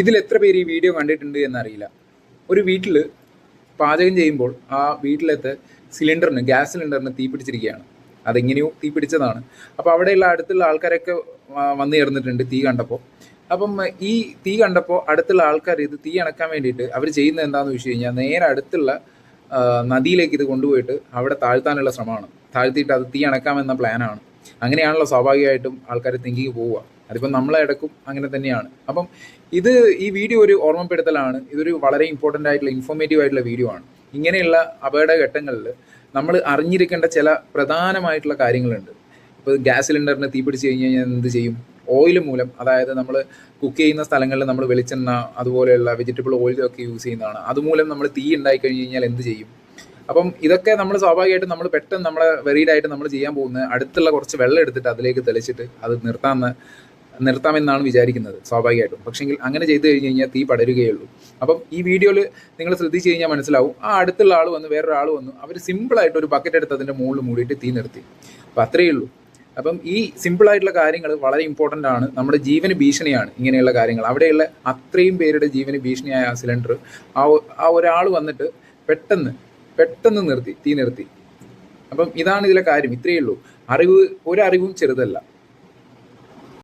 ഇതിൽ എത്ര പേര് ഈ വീഡിയോ കണ്ടിട്ടുണ്ട് എന്നറിയില്ല. ഒരു വീട്ടിൽ പാചകം ചെയ്യുമ്പോൾ ആ വീട്ടിലത്തെ ഗ്യാസ് സിലിണ്ടറിന് തീ പിടിച്ചിരിക്കുകയാണ്. അതെങ്ങനെയോ തീ പിടിച്ചതാണ്. അപ്പോൾ അവിടെയുള്ള അടുത്തുള്ള ആൾക്കാരൊക്കെ വന്നു ചേർന്നിട്ടുണ്ട് തീ കണ്ടപ്പോൾ. അപ്പം ഈ തീ കണ്ടപ്പോൾ അടുത്തുള്ള ആൾക്കാർ ഇത് തീ അണക്കാൻ വേണ്ടിയിട്ട് അവർ ചെയ്യുന്നത് എന്താണെന്ന് വെച്ച് കഴിഞ്ഞാൽ നേരെ അടുത്തുള്ള നദിയിലേക്ക് ഇത് കൊണ്ടുപോയിട്ട് അവിടെ താഴ്ത്താനുള്ള ശ്രമമാണ്. താഴ്ത്തിയിട്ട് അത് തീ അണക്കാമെന്ന പ്ലാനാണ്. അങ്ങനെയാണല്ലോ സ്വാഭാവികമായിട്ടും ആൾക്കാർ തിങ്കിങ് പോവുക. അതിപ്പം നമ്മളെ ഇടക്കും അങ്ങനെ തന്നെയാണ്. അപ്പം ഈ വീഡിയോ ഒരു ഓർമ്മപ്പെടുത്തലാണ്. ഇതൊരു വളരെ ഇമ്പോർട്ടൻ്റ് ആയിട്ടുള്ള ഇൻഫോർമേറ്റീവ് ആയിട്ടുള്ള വീഡിയോ ആണ്. ഇങ്ങനെയുള്ള അപകടഘട്ടങ്ങളിൽ നമ്മൾ അറിഞ്ഞിരിക്കേണ്ട ചില പ്രധാനമായിട്ടുള്ള കാര്യങ്ങളുണ്ട്. ഇപ്പോൾ ഗ്യാസ് സിലിണ്ടറിന് തീ പിടിച്ച് കഴിഞ്ഞ് കഴിഞ്ഞാൽ എന്ത് ചെയ്യും? ഓയിൽ മൂലം, അതായത് നമ്മൾ കുക്ക് ചെയ്യുന്ന സ്ഥലങ്ങളിൽ നമ്മൾ വെളിച്ചെണ്ണ അതുപോലെയുള്ള വെജിറ്റബിൾ ഓയിലൊക്കെ യൂസ് ചെയ്യുന്നതാണ്. അതുമൂലം നമ്മൾ തീ ഉണ്ടായി കഴിഞ്ഞ് കഴിഞ്ഞാൽ എന്ത് ചെയ്യും? അപ്പം ഇതൊക്കെ നമ്മൾ സ്വാഭാവികമായിട്ടും നമ്മൾ പെട്ടെന്ന് നമ്മളെ വെറീഡായിട്ട് നമ്മൾ ചെയ്യാൻ പോകുന്നത് അടുത്തുള്ള കുറച്ച് വെള്ളം എടുത്തിട്ട് അതിലേക്ക് തെളിച്ചിട്ട് അത് നിർത്താമെന്നാണ് വിചാരിക്കുന്നത് സ്വാഭാവികമായിട്ടും. പക്ഷെങ്കിൽ അങ്ങനെ ചെയ്തു കഴിഞ്ഞ് കഴിഞ്ഞാൽ തീ പടരുകയുള്ളൂ. അപ്പം ഈ വീഡിയോയിൽ നിങ്ങൾ ശ്രദ്ധിച്ച് കഴിഞ്ഞാൽ മനസ്സിലാവും. ആ അടുത്തുള്ള ആൾ വന്നു, വേറൊരാൾ വന്നു, അവർ സിമ്പിളായിട്ട് ഒരു ബക്കറ്റ് എടുത്ത് അതിൻ്റെ മുകളിൽ മൂടിയിട്ട് തീ നിർത്തി. അപ്പം അത്രയേ ഉള്ളൂ. അപ്പം ഈ സിമ്പിളായിട്ടുള്ള കാര്യങ്ങൾ വളരെ ഇമ്പോർട്ടൻ്റ് ആണ്. നമ്മുടെ ജീവന് ഭീഷണിയാണ് ഇങ്ങനെയുള്ള കാര്യങ്ങൾ. അവിടെയുള്ള അത്രയും പേരുടെ ജീവന് ഭീഷണിയായ ആ സിലിണ്ടർ ആ ഒരാൾ വന്നിട്ട് പെട്ടെന്ന് തീ നിർത്തി. അപ്പം ഇതാണ് ഇതിലെ കാര്യം. ഇത്രയേ ഉള്ളൂ. ഒരറിവും ചെറുതല്ല.